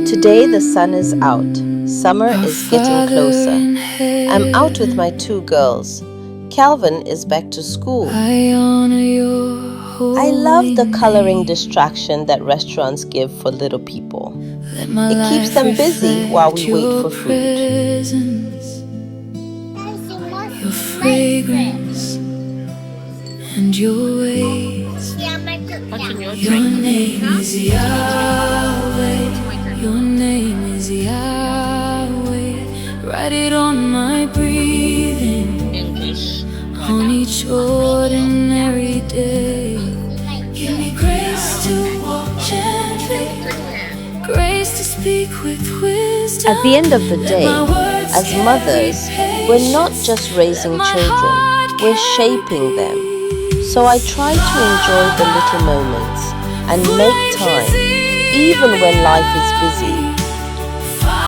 Today the sun is out. Summer is getting closer. I'm out with my two girls. Calvin is back to school. I love the coloring distraction that restaurants give for little people. It keeps them busy while we wait for food. Your fragrance and your ways. Your name is Yahweh. Your name is Yahweh. Write it on my breathing, on each ordinary day. Give me grace to walk gently, grace to speak with wisdom. At the end of the day, as mothers, we're not just raising children, we're shaping them. So I try to enjoy the little moments and make time, even when life is busy,